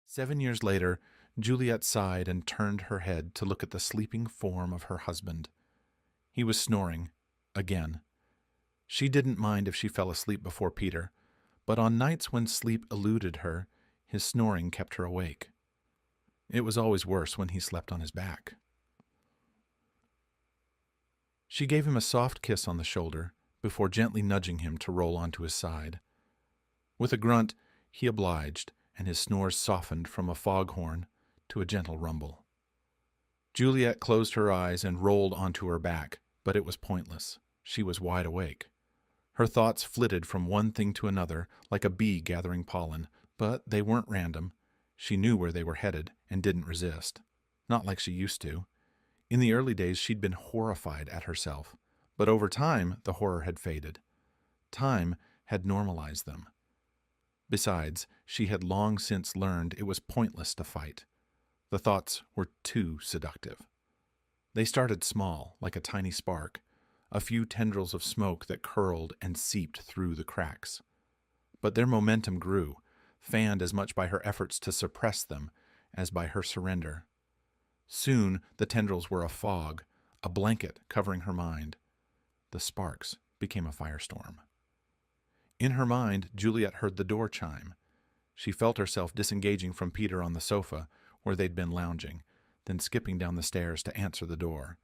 7 years later, Juliet sighed and turned her head to look at the sleeping form of her husband. He was snoring, again. She didn't mind if she fell asleep before Peter, but on nights when sleep eluded her, his snoring kept her awake. It was always worse when he slept on his back. She gave him a soft kiss on the shoulder before gently nudging him to roll onto his side. With a grunt, he obliged, and his snores softened from a foghorn to a gentle rumble. Juliet closed her eyes and rolled onto her back, but it was pointless. She was wide awake. Her thoughts flitted from one thing to another like a bee gathering pollen, but they weren't random. She knew where they were headed and didn't resist. Not like she used to. In the early days, she'd been horrified at herself, but over time, the horror had faded. Time had normalized them. Besides, she had long since learned it was pointless to fight. The thoughts were too seductive. They started small, like a tiny spark, a few tendrils of smoke that curled and seeped through the cracks. But their momentum grew, fanned as much by her efforts to suppress them as by her surrender. Soon the tendrils were a fog, a blanket covering her mind. The sparks became a firestorm. In her mind, Juliet heard the door chime. She felt herself disengaging from Peter on the sofa where they'd been lounging, then skipping down the stairs to answer the door.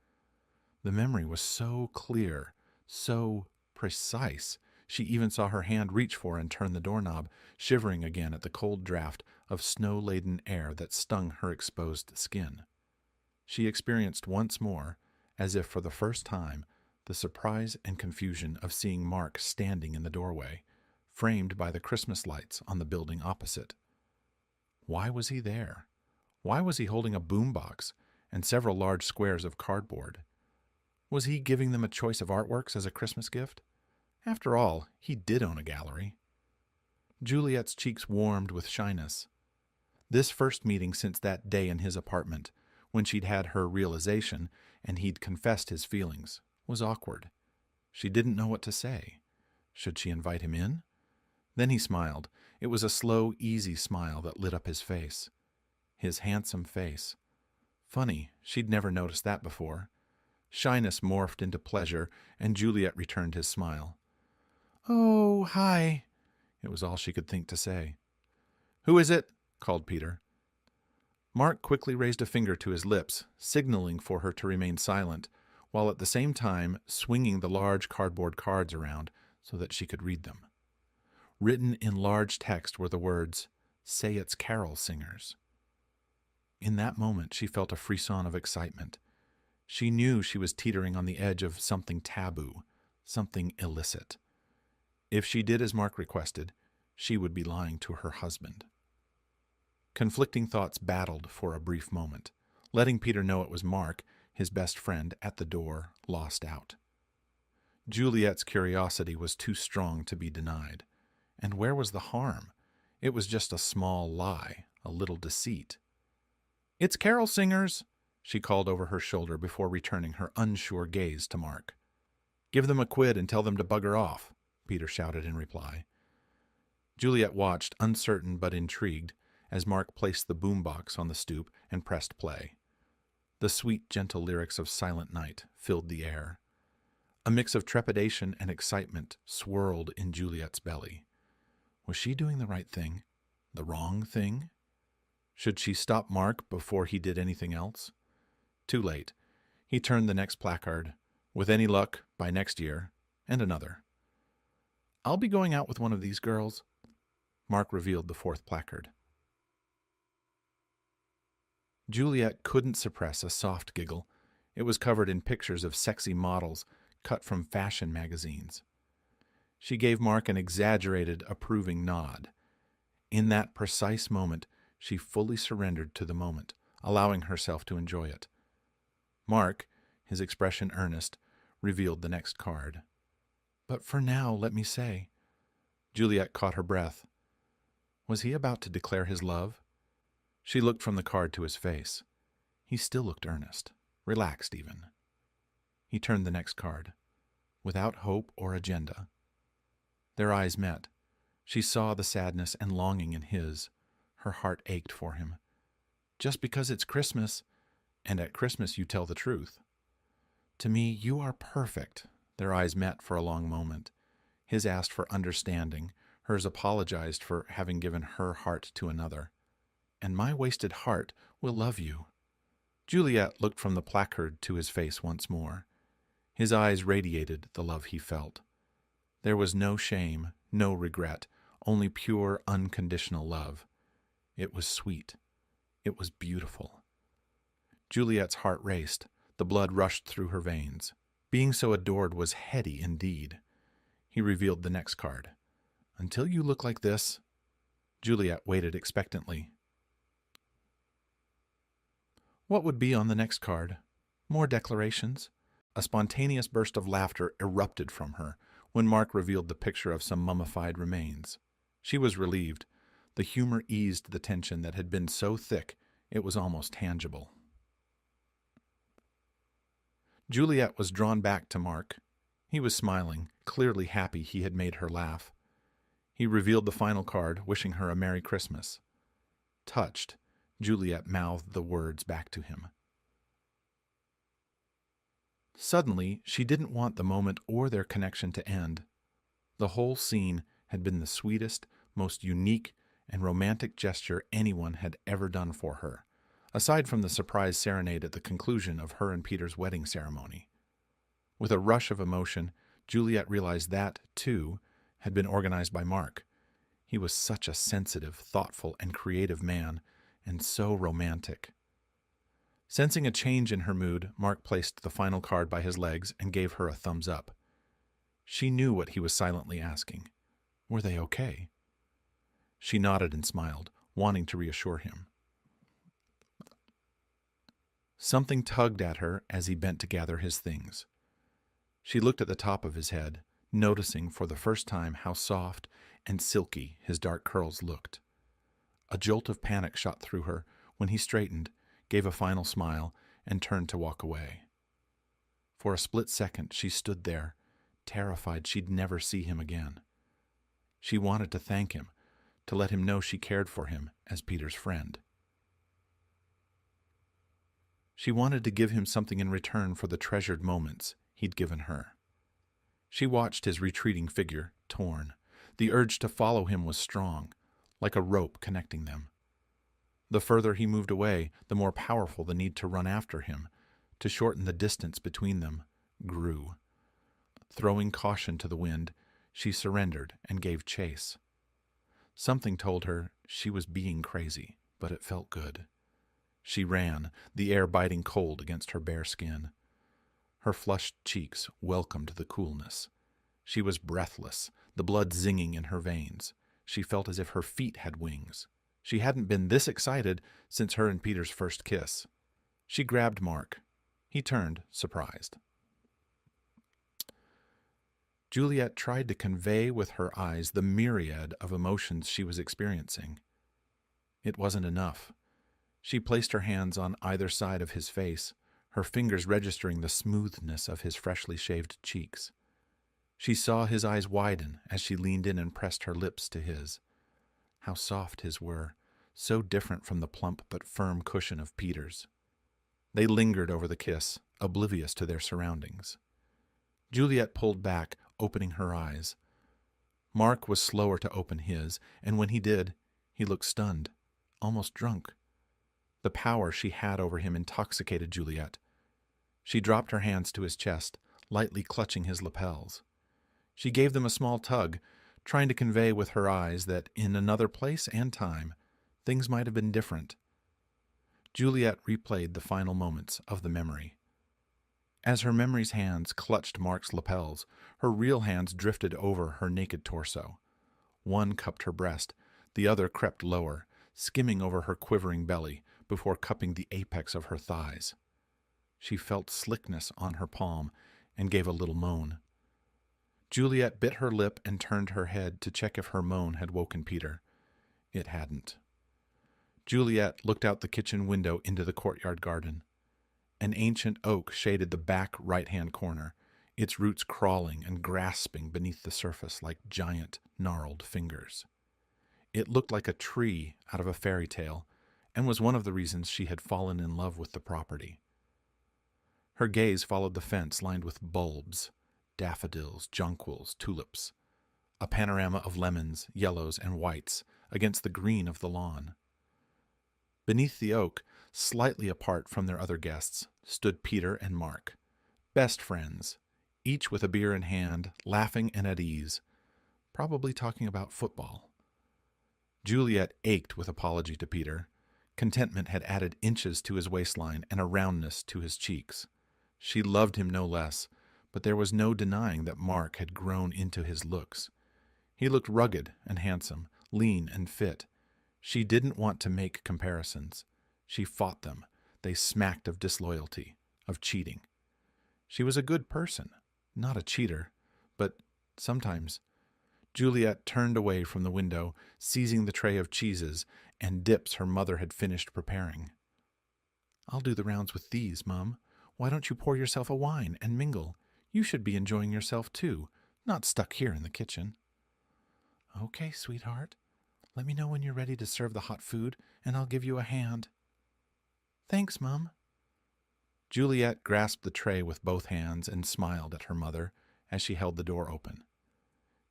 The memory was so clear, so precise, she even saw her hand reach for and turn the doorknob, shivering again at the cold draft of snow-laden air that stung her exposed skin. She experienced once more, as if for the first time, the surprise and confusion of seeing Mark standing in the doorway, framed by the Christmas lights on the building opposite. Why was he there? Why was he holding a boombox and several large squares of cardboard? Was he giving them a choice of artworks as a Christmas gift? After all, he did own a gallery. Juliet's cheeks warmed with shyness. This first meeting since that day in his apartment, when she'd had her realization and he'd confessed his feelings, was awkward. She didn't know what to say. Should she invite him in? Then he smiled. It was a slow, easy smile that lit up his face. His handsome face. Funny, she'd never noticed that before. Shyness morphed into pleasure, and Juliet returned his smile. "Oh, hi," it was all she could think to say. "Who is it?" called Peter. Mark quickly raised a finger to his lips, signaling for her to remain silent, while at the same time swinging the large cardboard cards around so that she could read them. Written in large text were the words, "Say it's carol singers." In that moment, she felt a frisson of excitement. She knew she was teetering on the edge of something taboo, something illicit. If she did as Mark requested, she would be lying to her husband. Conflicting thoughts battled for a brief moment, letting Peter know it was Mark, his best friend, at the door, lost out. Juliet's curiosity was too strong to be denied. And where was the harm? It was just a small lie, a little deceit. "It's carol singers," she called over her shoulder before returning her unsure gaze to Mark. "Give them a quid and tell them to bugger off," Peter shouted in reply. Juliet watched, uncertain but intrigued, as Mark placed the boombox on the stoop and pressed play. The sweet, gentle lyrics of Silent Night filled the air. A mix of trepidation and excitement swirled in Juliet's belly. Was she doing the right thing? The wrong thing? Should she stop Mark before he did anything else? Too late. He turned the next placard. With any luck, by next year, and another. "I'll be going out with one of these girls." Mark revealed the fourth placard. Juliet couldn't suppress a soft giggle. It was covered in pictures of sexy models cut from fashion magazines. She gave Mark an exaggerated, approving nod. In that precise moment, she fully surrendered to the moment, allowing herself to enjoy it. Mark, his expression earnest, revealed the next card. "But for now, let me say..." Juliet caught her breath. Was he about to declare his love? She looked from the card to his face. He still looked earnest, relaxed even. He turned the next card, without hope or agenda. Their eyes met. She saw the sadness and longing in his. Her heart ached for him. "Just because it's Christmas, and at Christmas you tell the truth." "To me, you are perfect." Their eyes met for a long moment. His asked for understanding. Hers apologized for having given her heart to another. "And my wasted heart will love you." Juliet looked from the placard to his face once more. His eyes radiated the love he felt. There was no shame, no regret, only pure, unconditional love. It was sweet. It was beautiful. Juliet's heart raced. The blood rushed through her veins. Being so adored was heady indeed. He revealed the next card. "Until you look like this." Juliet waited expectantly. What would be on the next card? More declarations? A spontaneous burst of laughter erupted from her when Mark revealed the picture of some mummified remains. She was relieved. The humor eased the tension that had been so thick it was almost tangible. Juliet was drawn back to Mark. He was smiling, clearly happy he had made her laugh. He revealed the final card, wishing her a Merry Christmas. Touched, Juliet mouthed the words back to him. Suddenly, she didn't want the moment or their connection to end. The whole scene had been the sweetest, most unique, and romantic gesture anyone had ever done for her, aside from the surprise serenade at the conclusion of her and Peter's wedding ceremony. With a rush of emotion, Juliet realized that, too, had been organized by Mark. He was such a sensitive, thoughtful, and creative man, and so romantic. Sensing a change in her mood, Mark placed the final card by his legs and gave her a thumbs up. She knew what he was silently asking. Were they okay? She nodded and smiled, wanting to reassure him. Something tugged at her as he bent to gather his things. She looked at the top of his head, noticing for the first time how soft and silky his dark curls looked. A jolt of panic shot through her when he straightened, gave a final smile, and turned to walk away. For a split second she stood there, terrified she'd never see him again. She wanted to thank him, to let him know she cared for him as Peter's friend. She wanted to give him something in return for the treasured moments he'd given her. She watched his retreating figure, torn. The urge to follow him was strong, like a rope connecting them. The further he moved away, the more powerful the need to run after him, to shorten the distance between them, grew. Throwing caution to the wind, she surrendered and gave chase. Something told her she was being crazy, but it felt good. She ran, the air biting cold against her bare skin. Her flushed cheeks welcomed the coolness. She was breathless, the blood zinging in her veins. She felt as if her feet had wings. She hadn't been this excited since her and Peter's first kiss. She grabbed Mark. He turned, surprised. Juliet tried to convey with her eyes the myriad of emotions she was experiencing. It wasn't enough. She placed her hands on either side of his face, her fingers registering the smoothness of his freshly shaved cheeks. She saw his eyes widen as she leaned in and pressed her lips to his. How soft his were, so different from the plump but firm cushion of Peter's. They lingered over the kiss, oblivious to their surroundings. Juliet pulled back, opening her eyes. Mark was slower to open his, and when he did, he looked stunned, almost drunk. The power she had over him intoxicated Juliet. She dropped her hands to his chest, lightly clutching his lapels. She gave them a small tug, trying to convey with her eyes that in another place and time, things might have been different. Juliet replayed the final moments of the memory. As her memory's hands clutched Mark's lapels, her real hands drifted over her naked torso. One cupped her breast, the other crept lower, skimming over her quivering belly before cupping the apex of her thighs. She felt slickness on her palm and gave a little moan. Juliet bit her lip and turned her head to check if her moan had woken Peter. It hadn't. Juliet looked out the kitchen window into the courtyard garden. An ancient oak shaded the back right-hand corner, its roots crawling and grasping beneath the surface like giant, gnarled fingers. It looked like a tree out of a fairy tale, and was one of the reasons she had fallen in love with the property. Her gaze followed the fence lined with bulbs, daffodils, jonquils, tulips, a panorama of lemons, yellows, and whites against the green of the lawn. Beneath the oak, slightly apart from their other guests, stood Peter and Mark, best friends, each with a beer in hand, laughing and at ease, probably talking about football. Juliet ached with apology to Peter. Contentment had added inches to his waistline and a roundness to his cheeks. She loved him no less, but there was no denying that Mark had grown into his looks. He looked rugged and handsome, lean and fit. She didn't want to make comparisons. She fought them. They smacked of disloyalty, of cheating. She was a good person, not a cheater, but sometimes. Juliet turned away from the window, seizing the tray of cheeses and dips her mother had finished preparing. "I'll do the rounds with these, Mum. Why don't you pour yourself a wine and mingle? You should be enjoying yourself too, not stuck here in the kitchen." "Okay, sweetheart. Let me know when you're ready to serve the hot food, and I'll give you a hand." "Thanks, Mum." Juliet grasped the tray with both hands and smiled at her mother as she held the door open.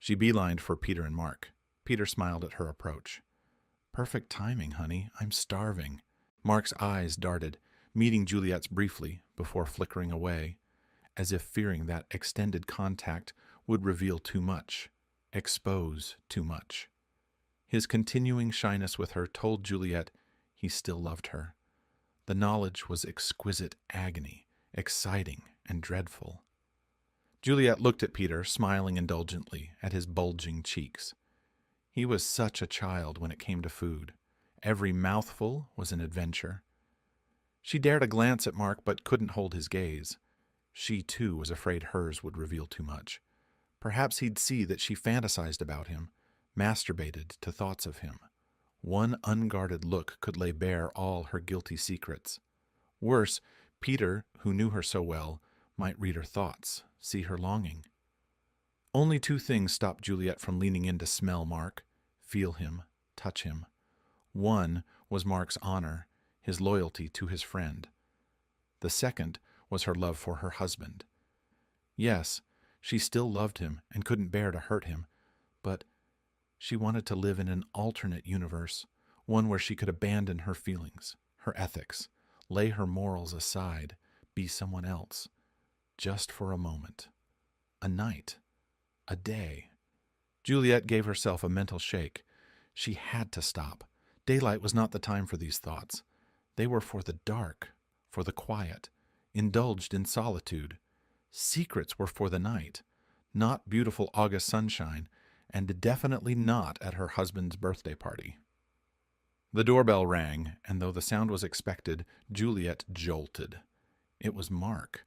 She beelined for Peter and Mark. Peter smiled at her approach. "Perfect timing, honey. I'm starving." Mark's eyes darted, meeting Juliet's briefly before flickering away, as if fearing that extended contact would reveal too much, expose too much. His continuing shyness with her told Juliet he still loved her. The knowledge was exquisite agony, exciting and dreadful. Juliet looked at Peter, smiling indulgently at his bulging cheeks. He was such a child when it came to food. Every mouthful was an adventure. She dared a glance at Mark but couldn't hold his gaze. She, too, was afraid hers would reveal too much. Perhaps he'd see that she fantasized about him, masturbated to thoughts of him. One unguarded look could lay bare all her guilty secrets. Worse, Peter, who knew her so well, might read her thoughts, see her longing. Only two things stopped Juliet from leaning in to smell Mark, feel him, touch him. One was Mark's honor, his loyalty to his friend. The second was her love for her husband. Yes, she still loved him and couldn't bear to hurt him, but she wanted to live in an alternate universe, one where she could abandon her feelings, her ethics, lay her morals aside, be someone else, just for a moment, a night, a day. Juliet gave herself a mental shake. She had to stop. Daylight was not the time for these thoughts. They were for the dark, for the quiet, indulged in solitude. Secrets were for the night, not beautiful August sunshine, and definitely not at her husband's birthday party. The doorbell rang, and though the sound was expected, Juliet jolted. It was Mark.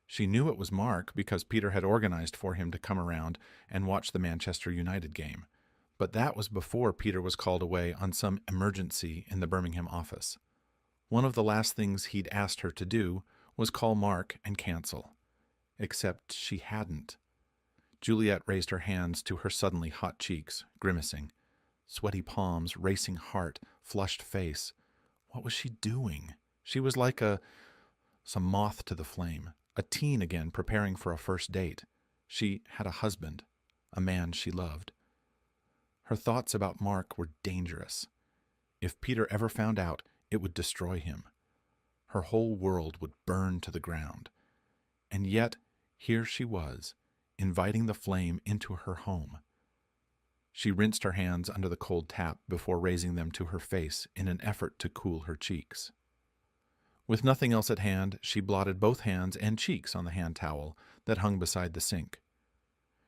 She knew it was Mark because Peter had organized for him to come around and watch the Manchester United game. But that was before Peter was called away on some emergency in the Birmingham office. One of the last things he'd asked her to do was call Mark and cancel. Except she hadn't. Juliet raised her hands to her suddenly hot cheeks, grimacing. Sweaty palms, racing heart, flushed face. What was she doing? She was like some moth to the flame, a teen again preparing for a first date. She had a husband, a man she loved. Her thoughts about Mark were dangerous. If Peter ever found out, it would destroy him. Her whole world would burn to the ground. And yet, here she was, inviting the flame into her home. She rinsed her hands under the cold tap before raising them to her face in an effort to cool her cheeks. With nothing else at hand, she blotted both hands and cheeks on the hand towel that hung beside the sink.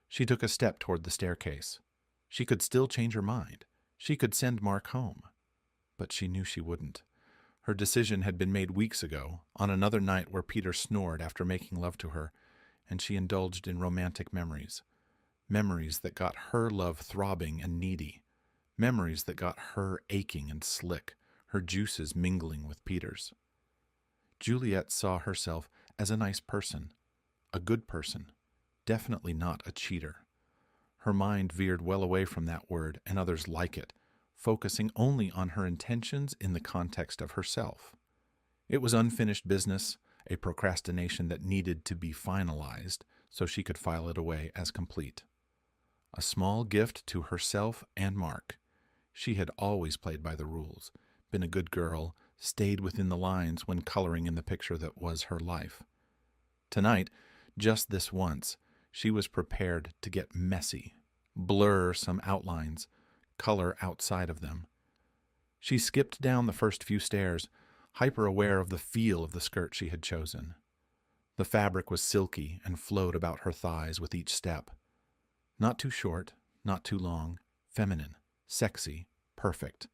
She took a step toward the staircase. She could still change her mind. She could send Mark home. But she knew she wouldn't. Her decision had been made weeks ago, on another night where Peter snored after making love to her, and she indulged in romantic memories. Memories that got her love throbbing and needy. Memories that got her aching and slick, her juices mingling with Peter's. Juliet saw herself as a nice person, a good person, definitely not a cheater. Her mind veered well away from that word and others like it, focusing only on her intentions in the context of herself. It was unfinished business, a procrastination that needed to be finalized so she could file it away as complete. A small gift to herself and Mark. She had always played by the rules, been a good girl, stayed within the lines when coloring in the picture that was her life. Tonight, just this once, she was prepared to get messy, blur some outlines, color outside of them. She skipped down the first few stairs, hyper-aware of the feel of the skirt she had chosen. The fabric was silky and flowed about her thighs with each step. Not too short, not too long, feminine, sexy, perfect.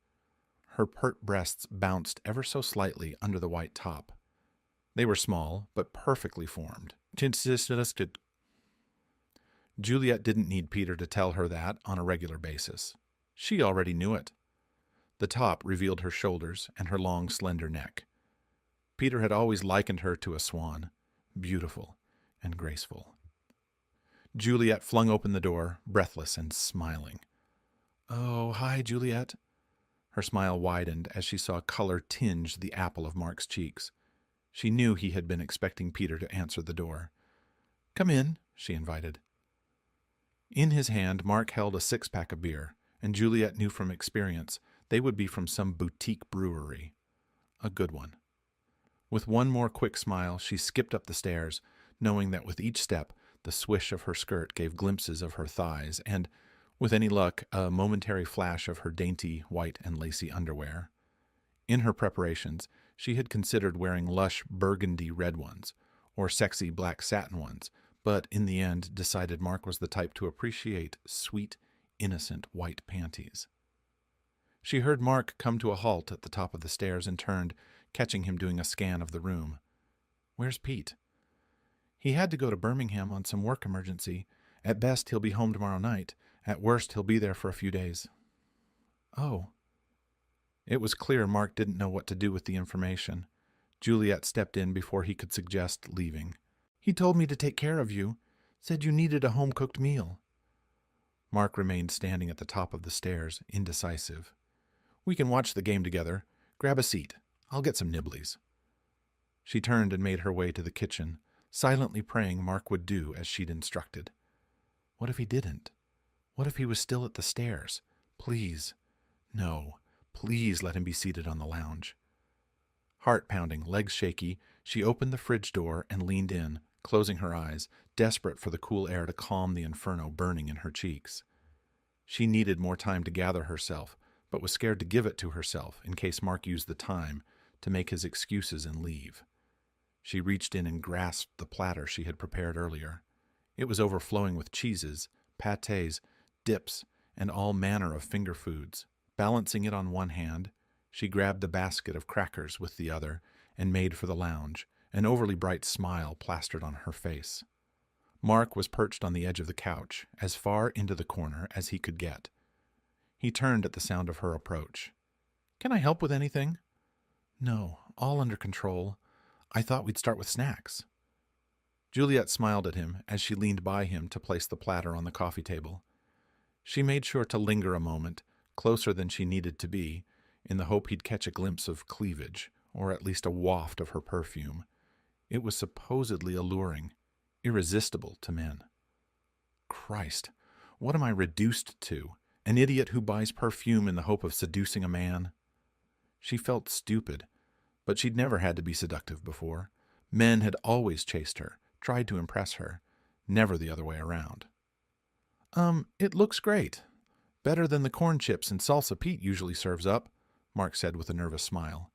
Her pert breasts bounced ever so slightly under the white top. They were small, but perfectly formed. Juliet didn't need Peter to tell her that on a regular basis. She already knew it. The top revealed her shoulders and her long, slender neck. Peter had always likened her to a swan, beautiful and graceful. Juliet flung open the door, breathless and smiling. "Oh, hi, Juliet." Her smile widened as she saw color tinge the apple of Mark's cheeks. She knew he had been expecting Peter to answer the door. "Come in," she invited. In his hand, Mark held a six-pack of beer, and Juliet knew from experience they would be from some boutique brewery. A good one. With one more quick smile, she skipped up the stairs, knowing that with each step, the swish of her skirt gave glimpses of her thighs and, with any luck, a momentary flash of her dainty, white and lacy underwear. In her preparations, she had considered wearing lush burgundy red ones, or sexy black satin ones, but in the end decided Mark was the type to appreciate sweet, innocent white panties. She heard Mark come to a halt at the top of the stairs and turned, catching him doing a scan of the room. "Where's Pete?" "He had to go to Birmingham on some work emergency. At best, he'll be home tomorrow night. At worst, he'll be there for a few days." "Oh." It was clear Mark didn't know what to do with the information. Juliet stepped in before he could suggest leaving. "He told me to take care of you. Said you needed a home-cooked meal." Mark remained standing at the top of the stairs, indecisive. "We can watch the game together. Grab a seat. I'll get some nibblies." She turned and made her way to the kitchen, silently praying Mark would do as she'd instructed. What if he didn't? What if he was still at the stairs? Please. No. Please let him be seated on the lounge. Heart pounding, legs shaky, she opened the fridge door and leaned in, closing her eyes, desperate for the cool air to calm the inferno burning in her cheeks. She needed more time to gather herself, but was scared to give it to herself in case Mark used the time to make his excuses and leave. She reached in and grasped the platter she had prepared earlier. It was overflowing with cheeses, pâtés, dips, and all manner of finger foods. Balancing it on one hand, she grabbed the basket of crackers with the other and made for the lounge, an overly bright smile plastered on her face. Mark was perched on the edge of the couch, as far into the corner as he could get. He turned at the sound of her approach. "Can I help with anything?" "No, all under control. I thought we'd start with snacks." Juliet smiled at him as she leaned by him to place the platter on the coffee table. She made sure to linger a moment, closer than she needed to be, in the hope he'd catch a glimpse of cleavage, or at least a waft of her perfume. It was supposedly alluring, irresistible to men. Christ, what am I reduced to? An idiot who buys perfume in the hope of seducing a man? She felt stupid, but she'd never had to be seductive before. Men had always chased her, tried to impress her, never the other way around. It looks great. Better than the corn chips and salsa Pete usually serves up," Mark said with a nervous smile.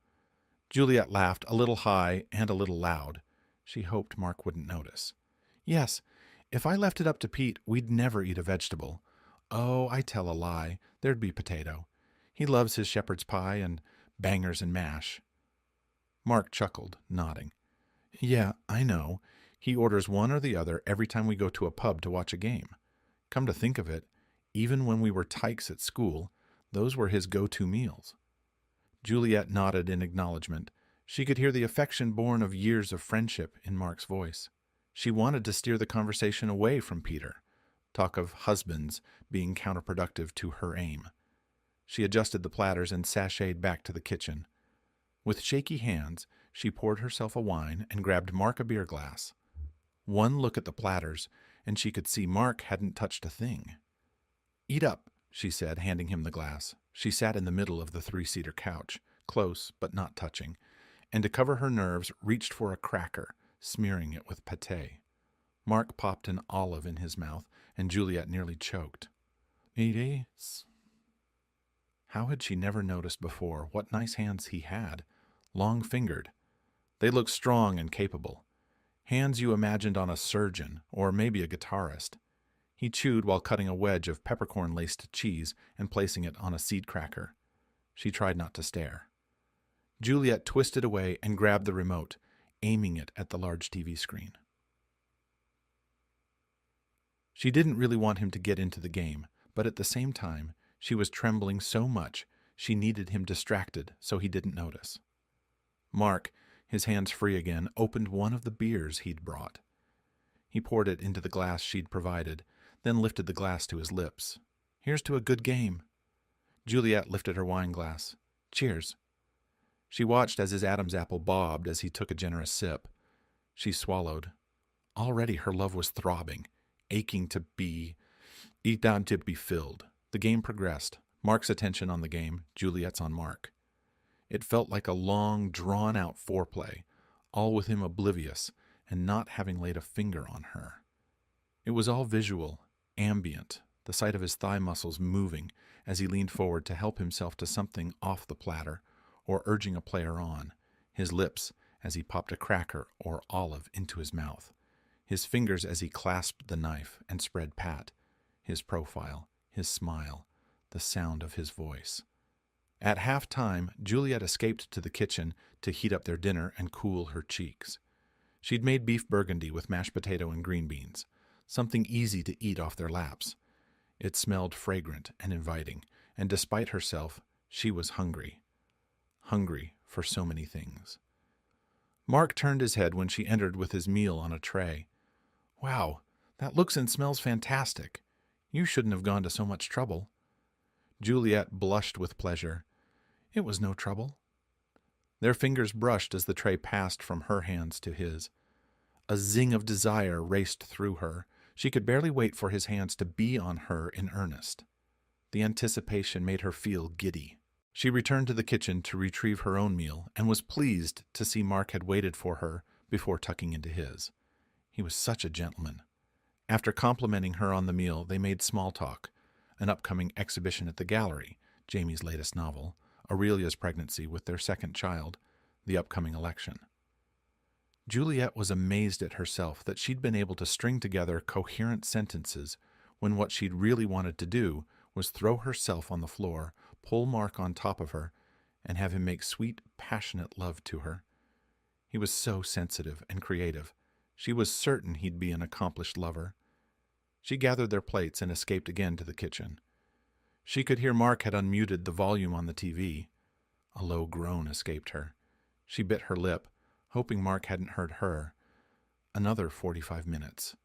Juliet laughed, a little high and a little loud. She hoped Mark wouldn't notice. "Yes, if I left it up to Pete, we'd never eat a vegetable. Oh, I tell a lie. There'd be potato. He loves his shepherd's pie and bangers and mash." Mark chuckled, nodding. "Yeah, I know. He orders one or the other every time we go to a pub to watch a game. Come to think of it, even when we were tykes at school, those were his go-to meals." Juliet nodded in acknowledgement. She could hear the affection born of years of friendship in Mark's voice. She wanted to steer the conversation away from Peter, talk of husbands being counterproductive to her aim. She adjusted the platters and sashayed back to the kitchen. With shaky hands, she poured herself a wine and grabbed Mark a beer glass. One look at the platters, and she could see Mark hadn't touched a thing. "Eat up," she said, handing him the glass. She sat in the middle of the three-seater couch, close but not touching, and to cover her nerves reached for a cracker, smearing it with pâté. Mark popped an olive in his mouth, and Juliet nearly choked. "It is." How had she never noticed before what nice hands he had, long-fingered? They looked strong and capable. Hands you imagined on a surgeon, or maybe a guitarist. He chewed while cutting a wedge of peppercorn-laced cheese and placing it on a seed cracker. She tried not to stare. Juliet twisted away and grabbed the remote, aiming it at the large TV screen. She didn't really want him to get into the game, but at the same time, she was trembling so much she needed him distracted so he didn't notice. Mark, his hands free again, opened one of the beers he'd brought. He poured it into the glass she'd provided, then lifted the glass to his lips. "Here's to a good game." Juliet lifted her wine glass. "Cheers." She watched as his Adam's apple bobbed as he took a generous sip. She swallowed. Already her love was throbbing, aching to be filled. The game progressed, Mark's attention on the game, Juliet's on Mark. It felt like a long, drawn-out foreplay, all with him oblivious and not having laid a finger on her. It was all visual, ambient, the sight of his thigh muscles moving as he leaned forward to help himself to something off the platter or urging a player on, his lips as he popped a cracker or olive into his mouth, his fingers as he clasped the knife and spread pat, his profile, his smile, the sound of his voice. At half-time, Juliet escaped to the kitchen to heat up their dinner and cool her cheeks. She'd made beef burgundy with mashed potato and green beans, something easy to eat off their laps. It smelled fragrant and inviting, and despite herself, she was hungry. Hungry for so many things. Mark turned his head when she entered with his meal on a tray. "Wow, that looks and smells fantastic. You shouldn't have gone to so much trouble." Juliet blushed with pleasure. It was no trouble. Their fingers brushed as the tray passed from her hands to his. A zing of desire raced through her. She could barely wait for his hands to be on her in earnest. The anticipation made her feel giddy. She returned to the kitchen to retrieve her own meal and was pleased to see Mark had waited for her before tucking into his. He was such a gentleman. After complimenting her on the meal, they made small talk, an upcoming exhibition at the gallery, Jamie's latest novel, Aurelia's pregnancy with their second child, the upcoming election. Juliet was amazed at herself that she'd been able to string together coherent sentences when what she'd really wanted to do was throw herself on the floor, pull Mark on top of her, and have him make sweet, passionate love to her. He was so sensitive and creative. She was certain he'd be an accomplished lover. She gathered their plates and escaped again to the kitchen. She could hear Mark had unmuted the volume on the TV. A low groan escaped her. She bit her lip, hoping Mark hadn't heard her. Another 45 minutes.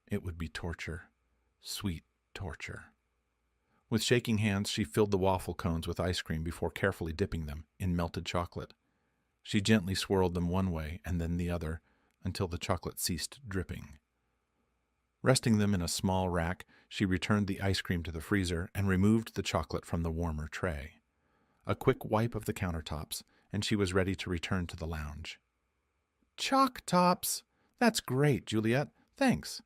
It would be torture. Sweet torture. With shaking hands, she filled the waffle cones with ice cream before carefully dipping them in melted chocolate. She gently swirled them one way and then the other until the chocolate ceased dripping. Resting them in a small rack, she returned the ice cream to the freezer and removed the chocolate from the warmer tray. A quick wipe of the countertops, and she was ready to return to the lounge. "Chalk tops! That's great, Juliet. Thanks.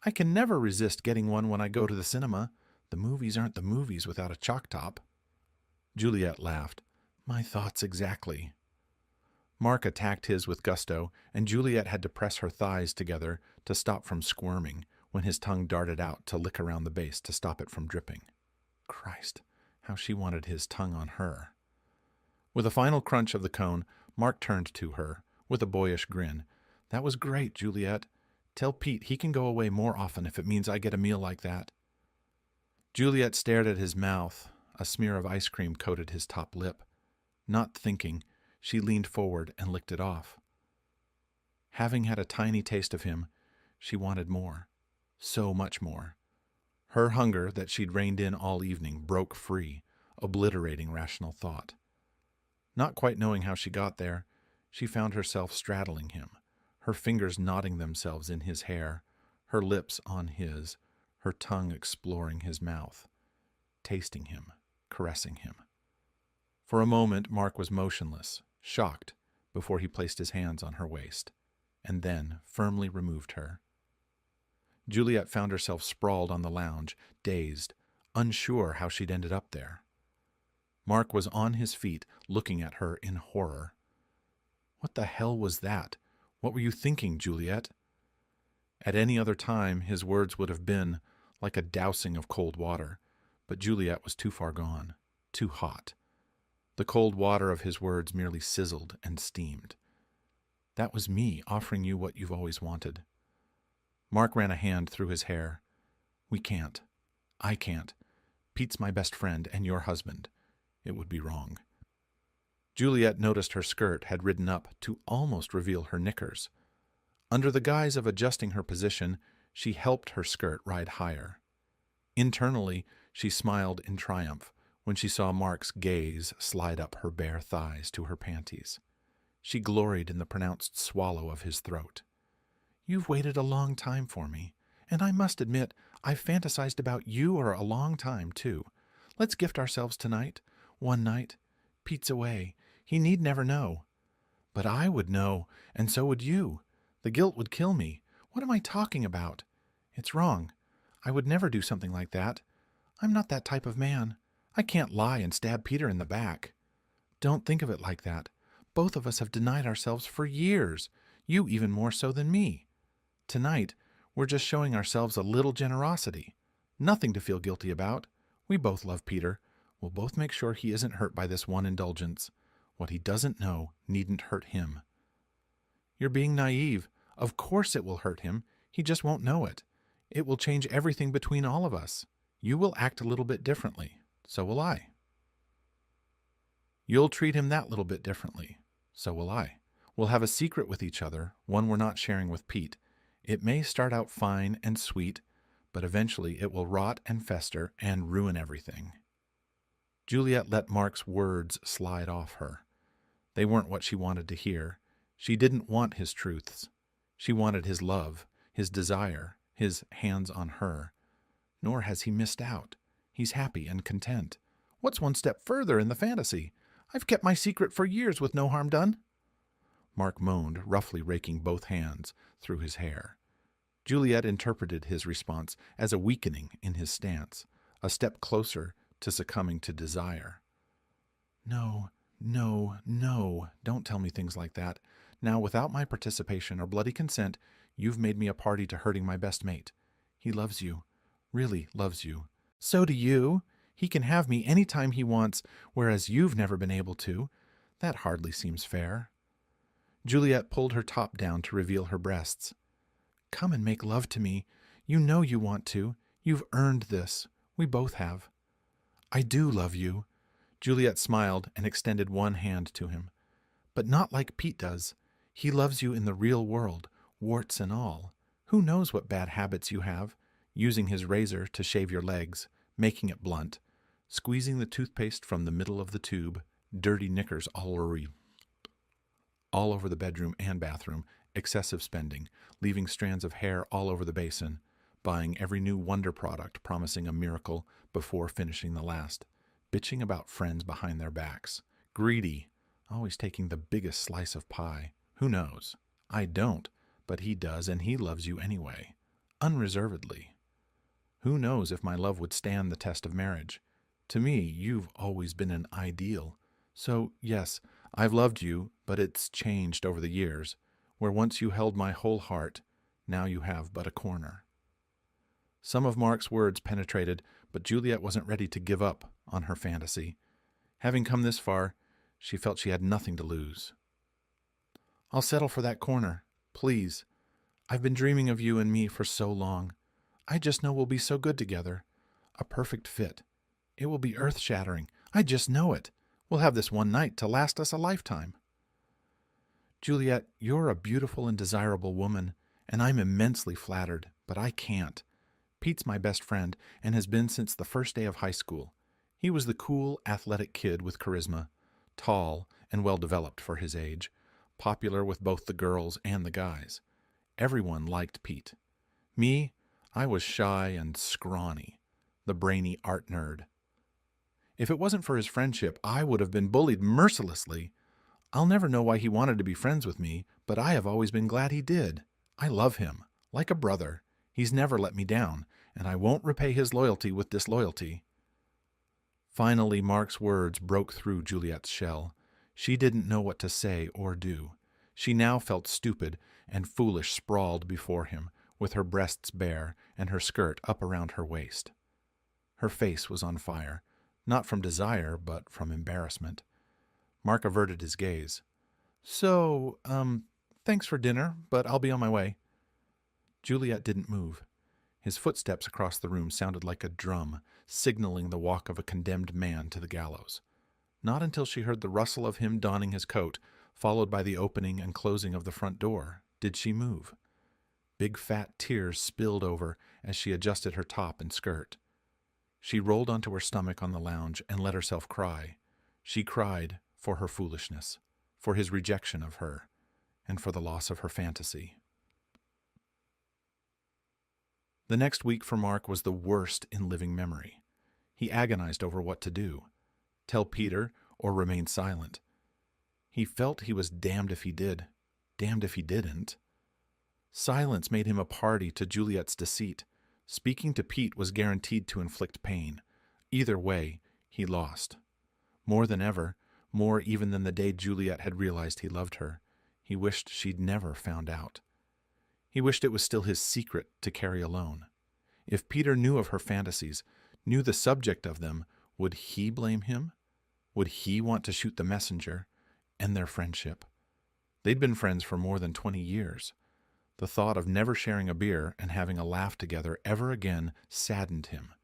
I can never resist getting one when I go to the cinema. The movies aren't the movies without a chalk top." Juliet laughed. "My thoughts exactly." Mark attacked his with gusto, and Juliet had to press her thighs together to stop from squirming when his tongue darted out to lick around the base to stop it from dripping. Christ, how she wanted his tongue on her. With a final crunch of the cone, Mark turned to her, with a boyish grin. "That was great, Juliet. Tell Pete he can go away more often if it means I get a meal like that." Juliet stared at his mouth. A smear of ice cream coated his top lip. Not thinking, she leaned forward and licked it off. Having had a tiny taste of him, she wanted more. So much more. Her hunger that she'd reined in all evening broke free, obliterating rational thought. Not quite knowing how she got there, she found herself straddling him, her fingers knotting themselves in his hair, her lips on his, her tongue exploring his mouth, tasting him, caressing him. For a moment, Mark was motionless, shocked, before he placed his hands on her waist, and then firmly removed her. Juliet found herself sprawled on the lounge, dazed, unsure how she'd ended up there. Mark was on his feet, looking at her in horror. What the hell was that? What were you thinking, Juliet? At any other time, his words would have been like a dousing of cold water, but Juliet was too far gone, too hot. The cold water of his words merely sizzled and steamed. That was me offering you what you've always wanted. Mark ran a hand through his hair. We can't. I can't. Pete's my best friend and your husband. It would be wrong. Juliet noticed her skirt had ridden up to almost reveal her knickers. Under the guise of adjusting her position, she helped her skirt ride higher. Internally, she smiled in triumph when she saw Mark's gaze slide up her bare thighs to her panties. She gloried in the pronounced swallow of his throat. You've waited a long time for me, and I must admit I've fantasized about you a long time, too. Let's gift ourselves tonight. One night. Pete's away. He need never know. But I would know, and so would you. The guilt would kill me. What am I talking about? It's wrong. I would never do something like that. I'm not that type of man. I can't lie and stab Peter in the back. Don't think of it like that. Both of us have denied ourselves for years, you even more so than me. Tonight, we're just showing ourselves a little generosity. Nothing to feel guilty about. We both love Peter. We'll both make sure he isn't hurt by this one indulgence. What he doesn't know needn't hurt him. You're being naive. Of course it will hurt him. He just won't know it. It will change everything between all of us. You will act a little bit differently. So will I. You'll treat him that little bit differently. So will I. We'll have a secret with each other, one we're not sharing with Pete. It may start out fine and sweet, but eventually it will rot and fester and ruin everything. Juliet let Mark's words slide off her. They weren't what she wanted to hear. She didn't want his truths. She wanted his love, his desire, his hands on her. Nor has he missed out. He's happy and content. What's one step further in the fantasy? I've kept my secret for years with no harm done. Mark moaned, roughly raking both hands through his hair. Juliet interpreted his response as a weakening in his stance, a step closer to succumbing to desire. No, no, no, don't tell me things like that. Now, without my participation or bloody consent, you've made me a party to hurting my best mate. He loves you, really loves you. So do you. He can have me any time he wants, whereas you've never been able to. That hardly seems fair. Juliet pulled her top down to reveal her breasts. Come and make love to me. You know you want to. You've earned this. We both have. I do love you. Juliet smiled and extended one hand to him. But not like Pete does. He loves you in the real world, warts and all. Who knows what bad habits you have? Using his razor to shave your legs, making it blunt, squeezing the toothpaste from the middle of the tube, dirty knickers all over the bedroom and bathroom, excessive spending, leaving strands of hair all over the basin, buying every new wonder product promising a miracle before finishing the last, bitching about friends behind their backs, greedy, always taking the biggest slice of pie. Who knows? I don't, but he does, and he loves you anyway, unreservedly. Who knows if my love would stand the test of marriage? To me, you've always been an ideal. So, yes, I've loved you, but it's changed over the years. Where once you held my whole heart, now you have but a corner. Some of Mark's words penetrated, but Juliet wasn't ready to give up on her fantasy. Having come this far, she felt she had nothing to lose. I'll settle for that corner, please. I've been dreaming of you and me for so long. I just know we'll be so good together. A perfect fit. It will be earth-shattering. I just know it. We'll have this one night to last us a lifetime. Juliet, you're a beautiful and desirable woman, and I'm immensely flattered, but I can't. Pete's my best friend and has been since the first day of high school. He was the cool, athletic kid with charisma, tall and well-developed for his age, popular with both the girls and the guys. Everyone liked Pete. Me, I was shy and scrawny, the brainy art nerd. If it wasn't for his friendship, I would have been bullied mercilessly. I'll never know why he wanted to be friends with me, but I have always been glad he did. I love him, like a brother. He's never let me down, and I won't repay his loyalty with disloyalty. Finally, Mark's words broke through Juliet's shell. She didn't know what to say or do. She now felt stupid and foolish sprawled before him, with her breasts bare and her skirt up around her waist. Her face was on fire, not from desire, but from embarrassment. Mark averted his gaze. So, thanks for dinner, but I'll be on my way. Juliet didn't move. His footsteps across the room sounded like a drum, signaling the walk of a condemned man to the gallows. Not until she heard the rustle of him donning his coat, followed by the opening and closing of the front door, did she move. Big fat tears spilled over as she adjusted her top and skirt. She rolled onto her stomach on the lounge and let herself cry. She cried for her foolishness, for his rejection of her, and for the loss of her fantasy. The next week for Mark was the worst in living memory. He agonized over what to do. Tell Peter or remain silent. He felt he was damned if he did, damned if he didn't. Silence made him a party to Juliet's deceit. Speaking to Pete was guaranteed to inflict pain. Either way, he lost. More than ever, more even than the day Juliet had realized he loved her, he wished she'd never found out. He wished it was still his secret to carry alone. If Peter knew of her fantasies, knew the subject of them, would he blame him? Would he want to shoot the messenger, end their friendship? They'd been friends for more than 20 years. The thought of never sharing a beer and having a laugh together ever again saddened him,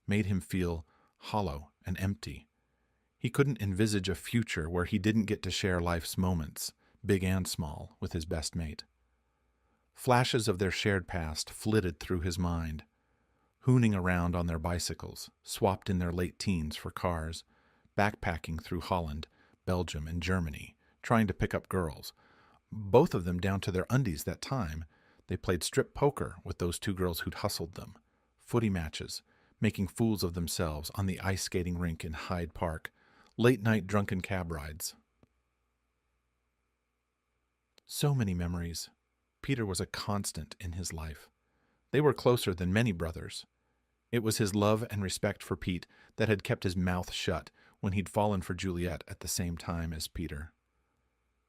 made him feel hollow and empty. He couldn't envisage a future where he didn't get to share life's moments, big and small, with his best mate. Flashes of their shared past flitted through his mind. Hooning around on their bicycles, swapped in their late teens for cars, backpacking through Holland, Belgium, and Germany, trying to pick up girls. Both of them down to their undies that time. They played strip poker with those two girls who'd hustled them, footy matches, making fools of themselves on the ice skating rink in Hyde Park, late-night drunken cab rides. So many memories. Peter was a constant in his life. They were closer than many brothers. It was his love and respect for Pete that had kept his mouth shut when he'd fallen for Juliet at the same time as Peter.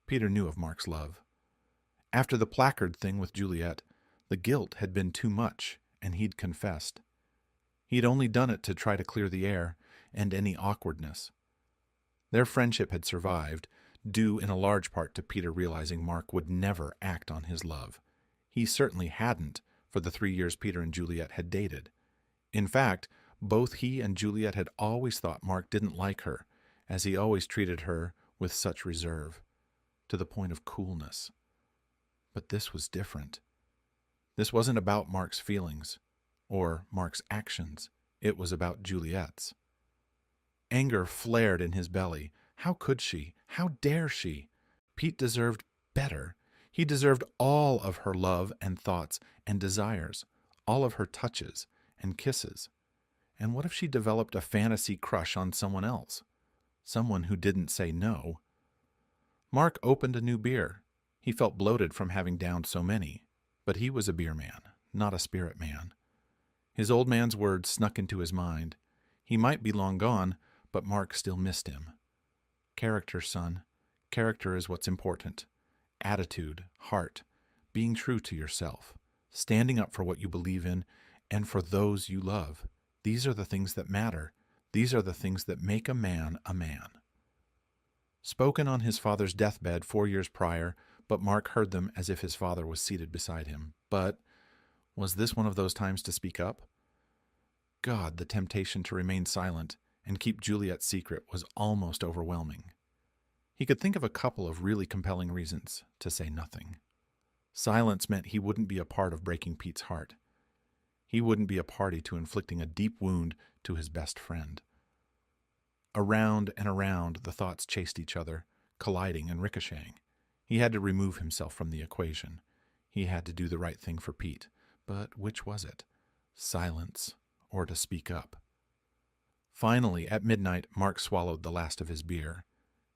Peter knew of Mark's love. After the placard thing with Juliet, the guilt had been too much, and he'd confessed. He'd only done it to try to clear the air and any awkwardness. Their friendship had survived, due in a large part to Peter realizing Mark would never act on his love. He certainly hadn't for the 3 years Peter and Juliet had dated. In fact, both he and Juliet had always thought Mark didn't like her, as he always treated her with such reserve, to the point of coolness. But this was different. This wasn't about Mark's feelings, or Mark's actions. It was about Juliet's. Anger flared in his belly. How could she? How dare she? Pete deserved better. He deserved all of her love and thoughts and desires, all of her touches and kisses. And what if she developed a fantasy crush on someone else? Someone who didn't say no. Mark opened a new beer. He felt bloated from having downed so many, but he was a beer man, not a spirit man. His old man's words snuck into his mind. He might be long gone, but Mark still missed him. Character, son. Character is what's important. Attitude, heart, being true to yourself, standing up for what you believe in and for those you love. These are the things that matter. These are the things that make a man a man. Spoken on his father's deathbed 4 years prior, but Mark heard them as if his father was seated beside him. But was this one of those times to speak up? God, the temptation to remain silent and keep Juliet's secret was almost overwhelming. He could think of a couple of really compelling reasons to say nothing. Silence meant he wouldn't be a part of breaking Pete's heart. He wouldn't be a party to inflicting a deep wound to his best friend. Around and around the thoughts chased each other, colliding and ricocheting. He had to remove himself from the equation. He had to do the right thing for Pete. But which was it? Silence or to speak up? Finally, at midnight, Mark swallowed the last of his beer.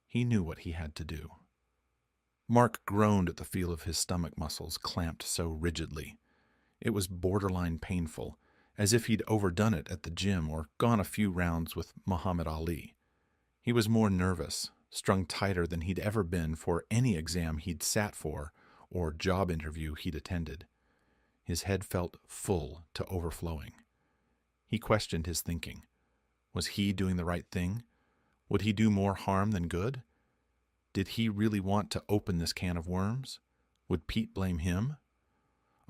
He knew what he had to do. Mark groaned at the feel of his stomach muscles clamped so rigidly. It was borderline painful, as if he'd overdone it at the gym or gone a few rounds with Muhammad Ali. He was more nervous, strung tighter than he'd ever been for any exam he'd sat for or job interview he'd attended. His head felt full to overflowing. He questioned his thinking. Was he doing the right thing? Would he do more harm than good? Did he really want to open this can of worms? Would Pete blame him?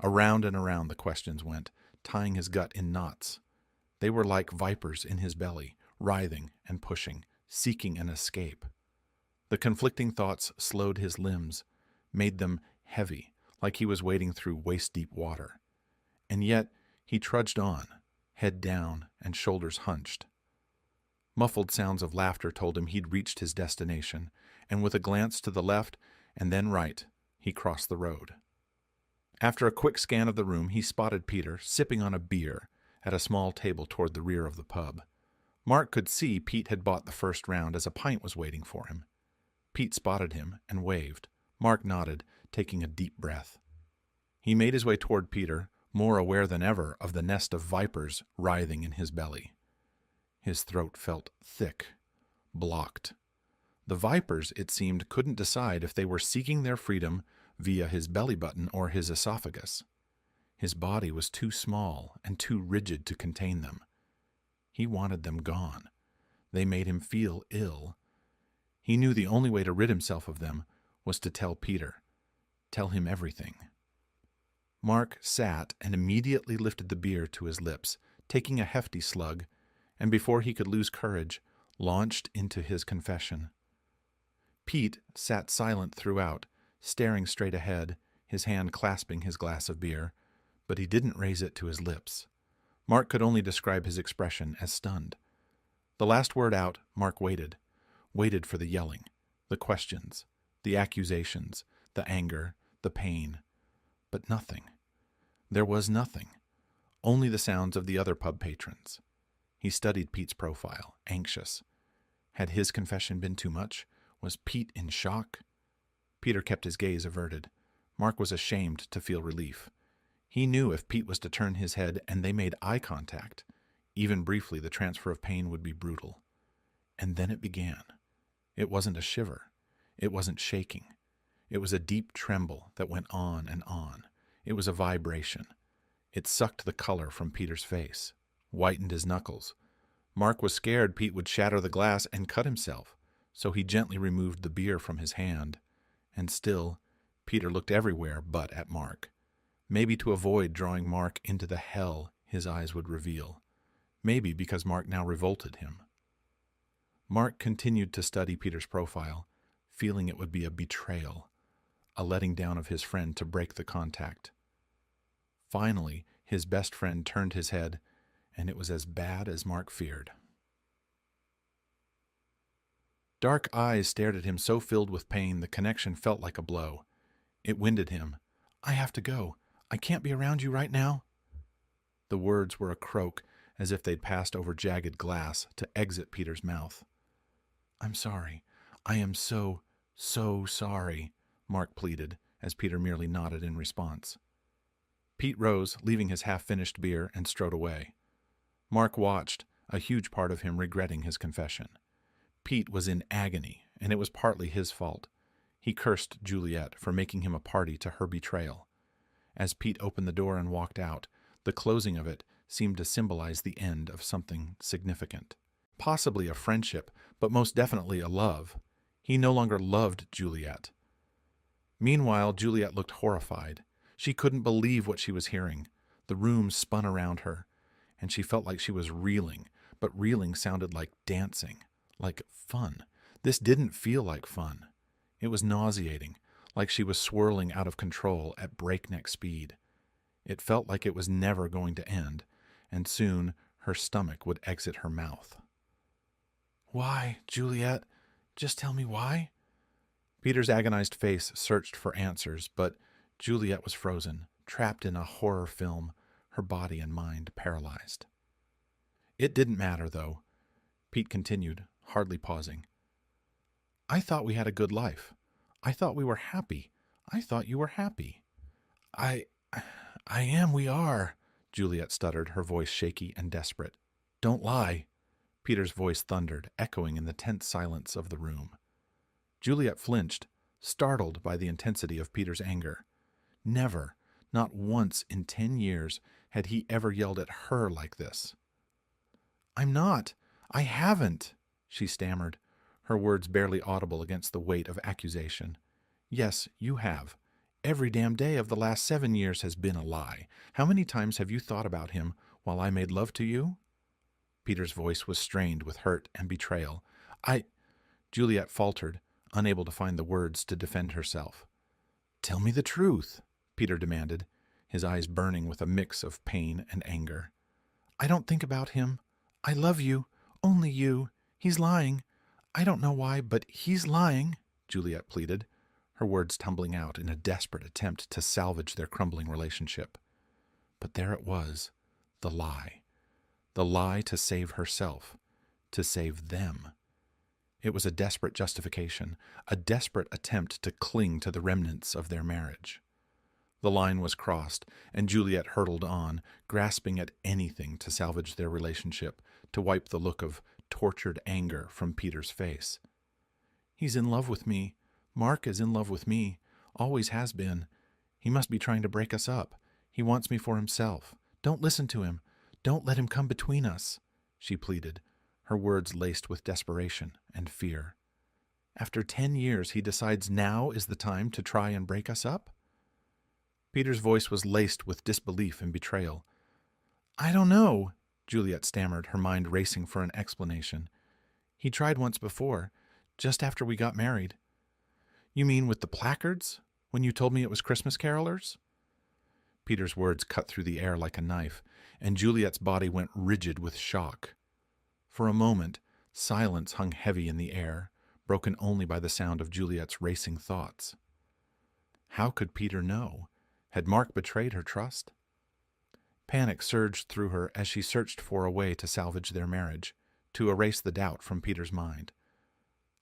Around and around the questions went, tying his gut in knots. They were like vipers in his belly, writhing and pushing, seeking an escape. The conflicting thoughts slowed his limbs, made them heavy, like he was wading through waist-deep water. And yet he trudged on, head down and shoulders hunched. Muffled sounds of laughter told him he'd reached his destination, and with a glance to the left and then right, he crossed the road. After a quick scan of the room, he spotted Peter sipping on a beer at a small table toward the rear of the pub. Mark could see Pete had bought the first round as a pint was waiting for him. Pete spotted him and waved. Mark nodded, taking a deep breath. He made his way toward Peter, more aware than ever of the nest of vipers writhing in his belly. His throat felt thick, blocked. The vipers, it seemed, couldn't decide if they were seeking their freedom via his belly button or his esophagus. His body was too small and too rigid to contain them. He wanted them gone. They made him feel ill. He knew the only way to rid himself of them was to tell Peter. Tell him everything. Mark sat and immediately lifted the beer to his lips, taking a hefty slug, and before he could lose courage, launched into his confession. Pete sat silent throughout, staring straight ahead, his hand clasping his glass of beer, but he didn't raise it to his lips. Mark could only describe his expression as stunned. The last word out, Mark waited for the yelling, the questions, the accusations, the anger, the pain. But nothing. There was nothing. Only the sounds of the other pub patrons. He studied Pete's profile, anxious. Had his confession been too much? Was Pete in shock? Peter kept his gaze averted. Mark was ashamed to feel relief. He knew if Pete was to turn his head and they made eye contact, even briefly, the transfer of pain would be brutal. And then it began. It wasn't a shiver. It wasn't shaking. It was a deep tremble that went on and on. It was a vibration. It sucked the color from Peter's face, whitened his knuckles. Mark was scared Pete would shatter the glass and cut himself, so he gently removed the beer from his hand. And still, Peter looked everywhere but at Mark. Maybe to avoid drawing Mark into the hell his eyes would reveal. Maybe because Mark now revolted him. Mark continued to study Peter's profile, feeling it would be a betrayal, a letting down of his friend to break the contact. Finally, his best friend turned his head, and it was as bad as Mark feared. Dark eyes stared at him so filled with pain the connection felt like a blow. It winded him. "I have to go. I can't be around you right now." The words were a croak, as if they'd passed over jagged glass to exit Peter's mouth. "I'm sorry. I am so sorry," Mark pleaded, as Peter merely nodded in response. Pete rose, leaving his half-finished beer, and strode away. Mark watched, a huge part of him regretting his confession. Pete was in agony, and it was partly his fault. He cursed Juliet for making him a party to her betrayal. As Pete opened the door and walked out, the closing of it seemed to symbolize the end of something significant. Possibly a friendship, but most definitely a love. He no longer loved Juliet. Meanwhile, Juliet looked horrified. She couldn't believe what she was hearing. The room spun around her, and she felt like she was reeling, but reeling sounded like dancing, like fun. This didn't feel like fun. It was nauseating, like she was swirling out of control at breakneck speed. It felt like it was never going to end, and soon her stomach would exit her mouth. Why, Juliet? Just tell me why? Peter's agonized face searched for answers, but Juliet was frozen, trapped in a horror film, her body and mind paralyzed. It didn't matter, though. Pete continued, hardly pausing. I thought we had a good life. I thought we were happy. I thought you were happy. I am, we are, Juliet stuttered, her voice shaky and desperate. Don't lie. Peter's voice thundered, echoing in the tense silence of the room. Juliet flinched, startled by the intensity of Peter's anger. Never, not once in 10 years, had he ever yelled at her like this. I'm not. I haven't, she stammered, her words barely audible against the weight of accusation. Yes, you have. Every damn day of the last 7 years has been a lie. How many times have you thought about him while I made love to you? Peter's voice was strained with hurt and betrayal. Juliet faltered, unable to find the words to defend herself. Tell me the truth, Peter demanded, his eyes burning with a mix of pain and anger. I don't think about him. I love you. Only you. He's lying. I don't know why, but he's lying, Juliet pleaded, her words tumbling out in a desperate attempt to salvage their crumbling relationship. But there it was, the lie. The lie to save herself, to save them. It was a desperate justification, a desperate attempt to cling to the remnants of their marriage. The line was crossed, and Juliet hurtled on, grasping at anything to salvage their relationship, to wipe the look of tortured anger from Peter's face. He's in love with me. Mark is in love with me. Always has been. He must be trying to break us up. He wants me for himself. Don't listen to him. Don't let him come between us, she pleaded, her words laced with desperation and fear. After 10 years, he decides now is the time to try and break us up? Peter's voice was laced with disbelief and betrayal. I don't know, Juliet stammered, her mind racing for an explanation. He tried once before, just after we got married. You mean with the placards? When you told me it was Christmas carolers? Peter's words cut through the air like a knife, and Juliet's body went rigid with shock. For a moment, silence hung heavy in the air, broken only by the sound of Juliet's racing thoughts. How could Peter know? Had Mark betrayed her trust? Panic surged through her as she searched for a way to salvage their marriage, to erase the doubt from Peter's mind.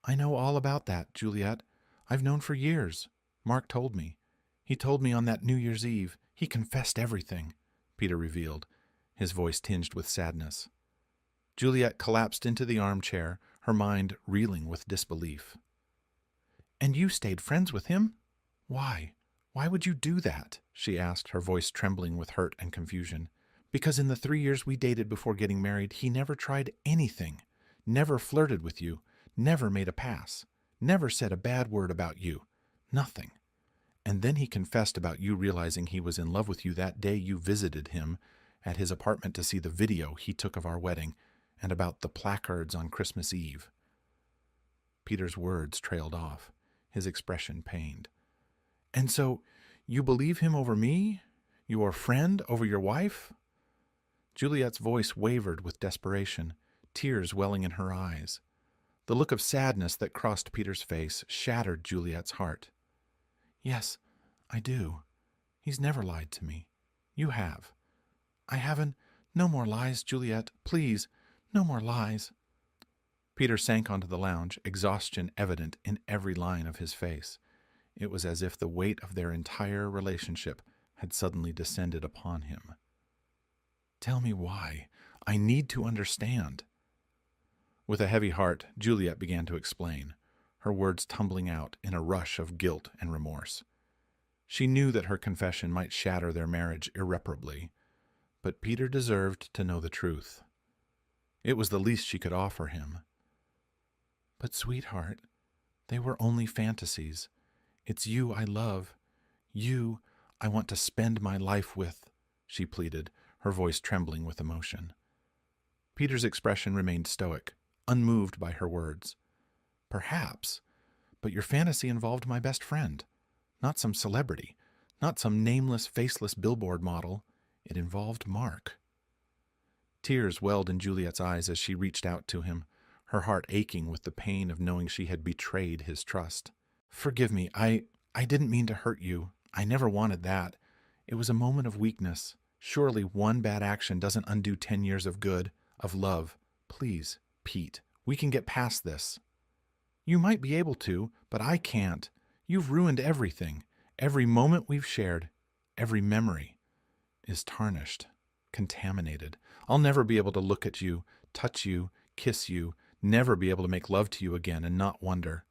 I know all about that, Juliet. I've known for years. Mark told me. He told me on that New Year's Eve. He confessed everything, Peter revealed, his voice tinged with sadness. Juliet collapsed into the armchair, her mind reeling with disbelief. And you stayed friends with him? Why? Why would you do that? She asked, her voice trembling with hurt and confusion. Because in the 3 years we dated before getting married, he never tried anything, never flirted with you, never made a pass, never said a bad word about you, nothing. And then he confessed about you realizing he was in love with you that day you visited him at his apartment to see the video he took of our wedding, and about the placards on Christmas Eve. Peter's words trailed off, his expression pained. And so, you believe him over me? Your friend over your wife? Juliet's voice wavered with desperation, tears welling in her eyes. The look of sadness that crossed Peter's face shattered Juliet's heart. Yes, I do. He's never lied to me. You have. I haven't. No more lies, Juliet. Please, no more lies. Peter sank onto the lounge, exhaustion evident in every line of his face. It was as if the weight of their entire relationship had suddenly descended upon him. Tell me why. I need to understand. With a heavy heart, Juliet began to explain, her words tumbling out in a rush of guilt and remorse. She knew that her confession might shatter their marriage irreparably, but Peter deserved to know the truth. It was the least she could offer him. But, sweetheart, they were only fantasies. It's you I love. You I want to spend my life with, she pleaded, her voice trembling with emotion. Peter's expression remained stoic, unmoved by her words. Perhaps, but your fantasy involved my best friend, not some celebrity, not some nameless, faceless billboard model. It involved Mark. Tears welled in Juliet's eyes as she reached out to him, her heart aching with the pain of knowing she had betrayed his trust. "Forgive me, I didn't mean to hurt you. I never wanted that. It was a moment of weakness. Surely one bad action doesn't undo 10 years of good, of love. Please, Pete, we can get past this." "You might be able to, but I can't. You've ruined everything. Every moment we've shared, every memory is tarnished, contaminated. I'll never be able to look at you, touch you, kiss you, never be able to make love to you again and not wonder.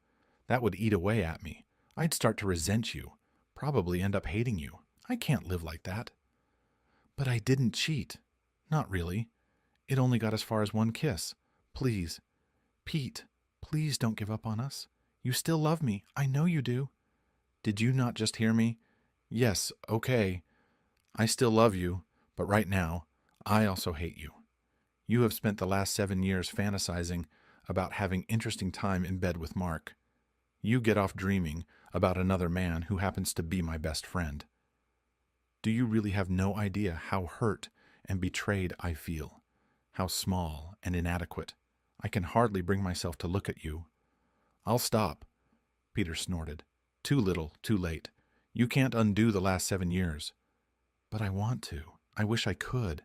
That would eat away at me. I'd start to resent you, probably end up hating you. I can't live like that." "But I didn't cheat. Not really. It only got as far as one kiss. Please, Pete, please don't give up on us. You still love me. I know you do." "Did you not just hear me? Yes, okay. I still love you, but right now, I also hate you. You have spent the last 7 years fantasizing about having interesting time in bed with Mark. You get off dreaming about another man who happens to be my best friend. Do you really have no idea how hurt and betrayed I feel? How small and inadequate? I can hardly bring myself to look at you." "I'll stop," Peter snorted. "Too little, too late. You can't undo the last 7 years." "But I want to. I wish I could.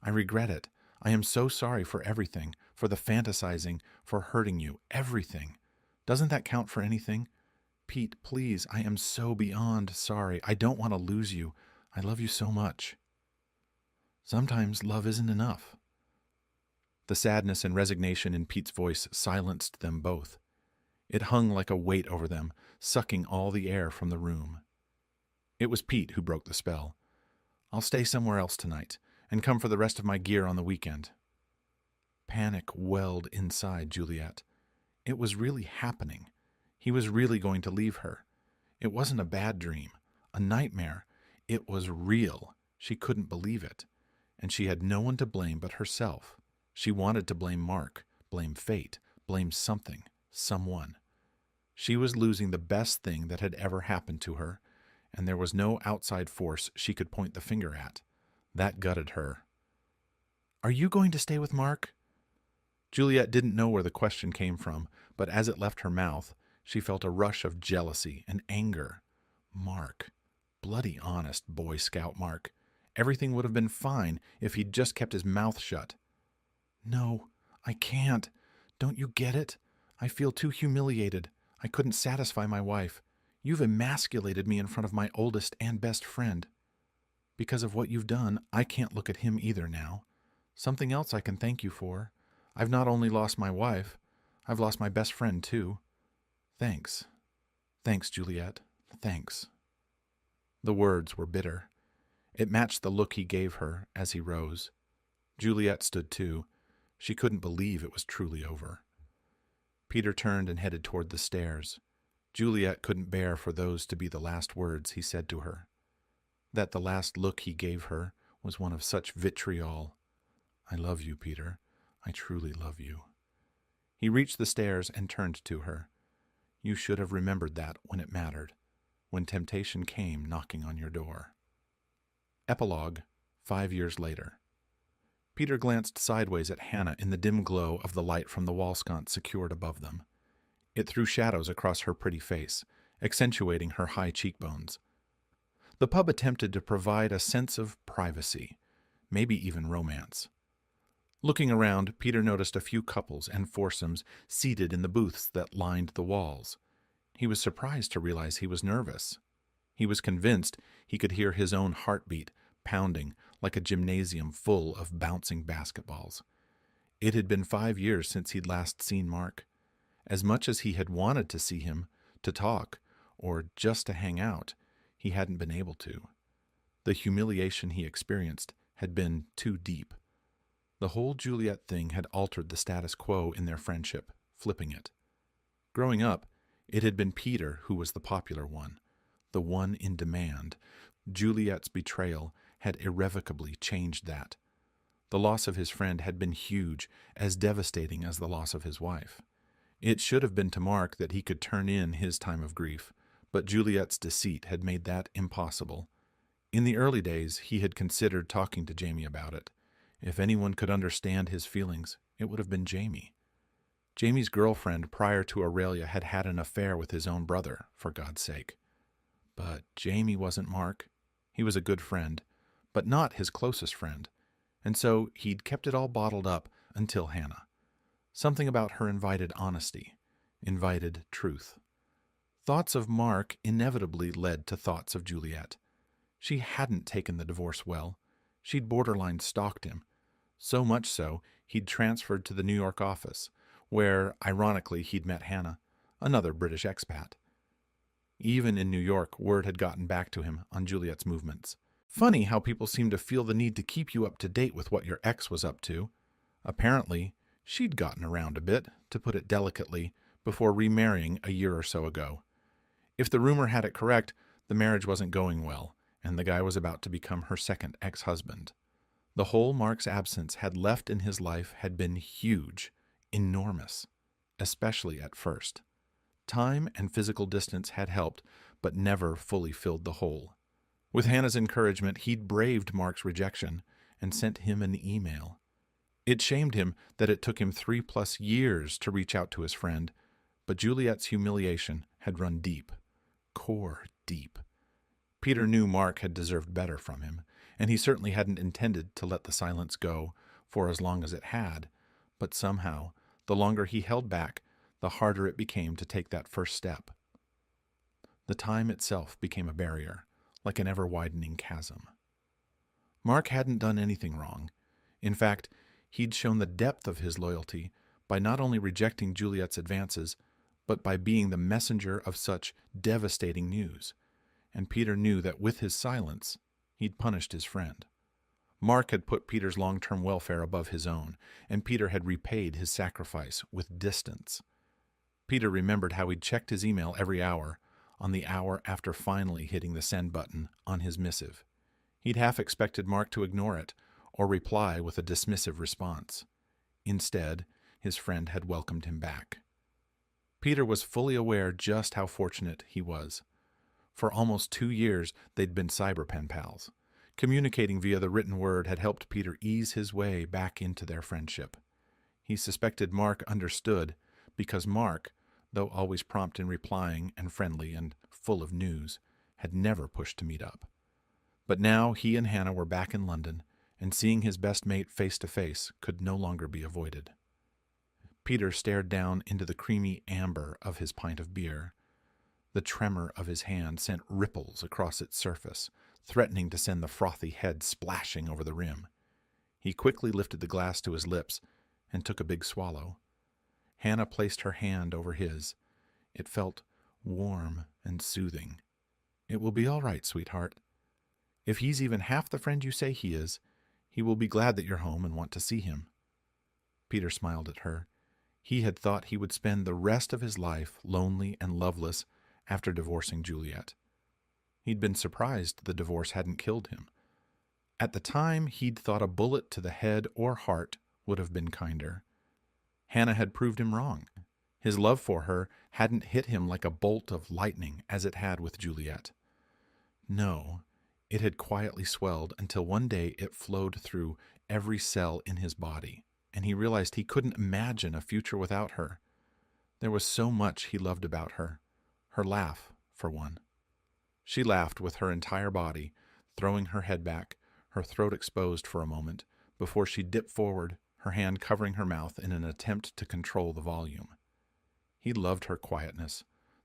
I regret it. I am so sorry for everything, for the fantasizing, for hurting you, everything. Doesn't that count for anything? Pete, please, I am so beyond sorry. I don't want to lose you. I love you so much." "Sometimes love isn't enough." The sadness and resignation in Pete's voice silenced them both. It hung like a weight over them, sucking all the air from the room. It was Pete who broke the spell. "I'll stay somewhere else tonight, and come for the rest of my gear on the weekend." Panic welled inside Juliet. It was really happening. He was really going to leave her. It wasn't a bad dream, a nightmare. It was real. She couldn't believe it. And she had no one to blame but herself. She wanted to blame Mark, blame fate, blame something, someone. She was losing the best thing that had ever happened to her, and there was no outside force she could point the finger at. That gutted her. "Are you going to stay with Mark?" Juliet didn't know where the question came from, but as it left her mouth, she felt a rush of jealousy and anger. Mark. Bloody honest Boy Scout Mark. Everything would have been fine if he'd just kept his mouth shut. "No, I can't. Don't you get it? I feel too humiliated. I couldn't satisfy my wife. You've emasculated me in front of my oldest and best friend. Because of what you've done, I can't look at him either now. Something else I can thank you for. I've not only lost my wife, I've lost my best friend too. Thanks. Thanks, Juliet. Thanks." The words were bitter. It matched the look he gave her as he rose. Juliet stood too. She couldn't believe it was truly over. Peter turned and headed toward the stairs. Juliet couldn't bear for those to be the last words he said to her. That the last look he gave her was one of such vitriol. "I love you, Peter. I truly love you." He reached the stairs and turned to her. "You should have remembered that when it mattered, when temptation came knocking on your door." Epilogue, 5 years later. Peter glanced sideways at Hannah in the dim glow of the light from the wall sconce secured above them. It threw shadows across her pretty face, accentuating her high cheekbones. The pub attempted to provide a sense of privacy, maybe even romance. Looking around, Peter noticed a few couples and foursomes seated in the booths that lined the walls. He was surprised to realize he was nervous. He was convinced he could hear his own heartbeat pounding like a gymnasium full of bouncing basketballs. It had been 5 years since he'd last seen Mark. As much as he had wanted to see him, to talk, or just to hang out, he hadn't been able to. The humiliation he experienced had been too deep. The whole Juliet thing had altered the status quo in their friendship, flipping it. Growing up, it had been Peter who was the popular one, the one in demand. Juliet's betrayal had irrevocably changed that. The loss of his friend had been huge, as devastating as the loss of his wife. It should have been to Mark that he could turn in his time of grief, but Juliet's deceit had made that impossible. In the early days, he had considered talking to Jamie about it. If anyone could understand his feelings, it would have been Jamie. Jamie's girlfriend prior to Aurelia had had an affair with his own brother, for God's sake. But Jamie wasn't Mark. He was a good friend, but not his closest friend, and so he'd kept it all bottled up until Hannah. Something about her invited honesty, invited truth. Thoughts of Mark inevitably led to thoughts of Juliet. She hadn't taken the divorce well. She'd borderline stalked him. So much so, he'd transferred to the New York office, where, ironically, he'd met Hannah, another British expat. Even in New York, word had gotten back to him on Juliet's movements. Funny how people seem to feel the need to keep you up to date with what your ex was up to. Apparently, she'd gotten around a bit, to put it delicately, before remarrying a year or so ago. If the rumor had it correct, the marriage wasn't going well, and the guy was about to become her second ex-husband. The hole Mark's absence had left in his life had been huge, enormous, especially at first. Time and physical distance had helped, but never fully filled the hole. With Hannah's encouragement, he'd braved Mark's rejection and sent him an email. It shamed him that it took him 3+ years to reach out to his friend, but Juliet's humiliation had run deep, core deep. Peter knew Mark had deserved better from him, and he certainly hadn't intended to let the silence go for as long as it had, but somehow, the longer he held back, the harder it became to take that first step. The time itself became a barrier, like an ever-widening chasm. Mark hadn't done anything wrong. In fact, he'd shown the depth of his loyalty by not only rejecting Juliet's advances, but by being the messenger of such devastating news. And Peter knew that with his silence, he'd punished his friend. Mark had put Peter's long-term welfare above his own, and Peter had repaid his sacrifice with distance. Peter remembered how he'd checked his email every hour, on the hour after finally hitting the send button on his missive. He'd half expected Mark to ignore it, or reply with a dismissive response. Instead, his friend had welcomed him back. Peter was fully aware just how fortunate he was. For almost 2 years, they'd been cyber pen pals. Communicating via the written word had helped Peter ease his way back into their friendship. He suspected Mark understood, because Mark, though always prompt in replying and friendly and full of news, had never pushed to meet up. But now he and Hannah were back in London, and seeing his best mate face to face could no longer be avoided. Peter stared down into the creamy amber of his pint of beer. The tremor of his hand sent ripples across its surface, threatening to send the frothy head splashing over the rim. He quickly lifted the glass to his lips and took a big swallow. Hannah placed her hand over his. It felt warm and soothing. "It will be all right, sweetheart. If he's even half the friend you say he is, he will be glad that you're home and want to see him." Peter smiled at her. He had thought he would spend the rest of his life lonely and loveless after divorcing Juliet. He'd been surprised the divorce hadn't killed him. At the time, he'd thought a bullet to the head or heart would have been kinder. Hannah had proved him wrong. His love for her hadn't hit him like a bolt of lightning as it had with Juliet. No, it had quietly swelled until one day it flowed through every cell in his body, and he realized he couldn't imagine a future without her. There was so much he loved about her. Her laugh, for one. She laughed with her entire body, throwing her head back, her throat exposed for a moment, before she dipped forward, her hand covering her mouth in an attempt to control the volume. He loved her quietness,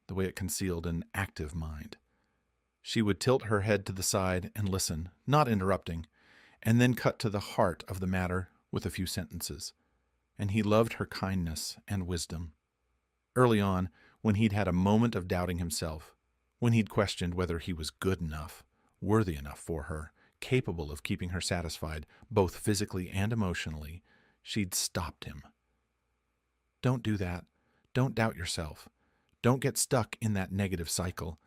the way it concealed an active mind. She would tilt her head to the side and listen, not interrupting, and then cut to the heart of the matter with a few sentences. And he loved her kindness and wisdom. Early on, when he'd had a moment of doubting himself, when he'd questioned whether he was good enough, worthy enough for her, capable of keeping her satisfied, both physically and emotionally, she'd stopped him. "Don't do that. Don't doubt yourself. Don't get stuck in that negative cycle.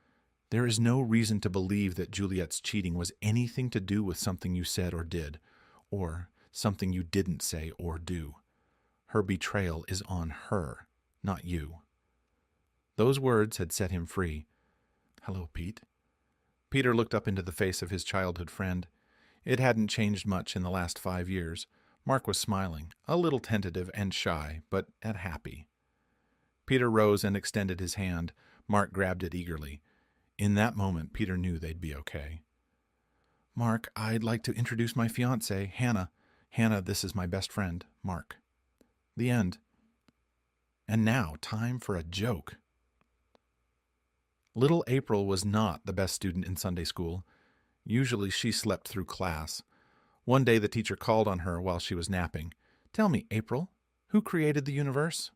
There is no reason to believe that Juliet's cheating was anything to do with something you said or did, or something you didn't say or do. Her betrayal is on her, not you." Those words had set him free. "Hello, Pete." Peter looked up into the face of his childhood friend. It hadn't changed much in the last 5 years. Mark was smiling, a little tentative and shy, but happy. Peter rose and extended his hand. Mark grabbed it eagerly. In that moment, Peter knew they'd be okay. Mark, I'd like to introduce my fiancée, Hannah. Hannah, this is my best friend, Mark. The end. And now, time for a joke. Little April was not the best student in Sunday school. Usually she slept through class. One day the teacher called on her while she was napping. Tell me, April, who created the universe?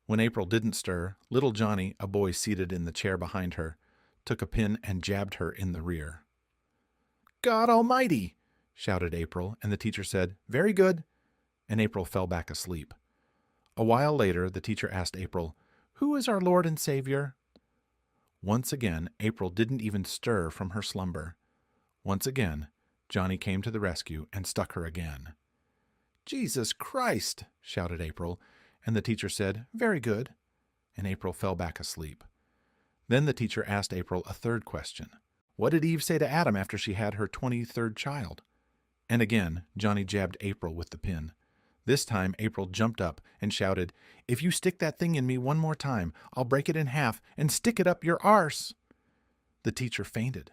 When April didn't stir, little Johnny, a boy seated in the chair behind her, took a pin and jabbed her in the rear. God Almighty! Shouted April, and the teacher said, Very good, and April fell back asleep. A while later, the teacher asked April, Who is our Lord and Savior? Once again, April didn't even stir from her slumber. Once again, Johnny came to the rescue and stuck her again. Jesus Christ! Shouted April, and the teacher said, Very good, and April fell back asleep. Then the teacher asked April a third question. What did Eve say to Adam after she had her 23rd child? And again, Johnny jabbed April with the pin. This time, April jumped up and shouted, If you stick that thing in me one more time, I'll break it in half and stick it up your arse. The teacher fainted,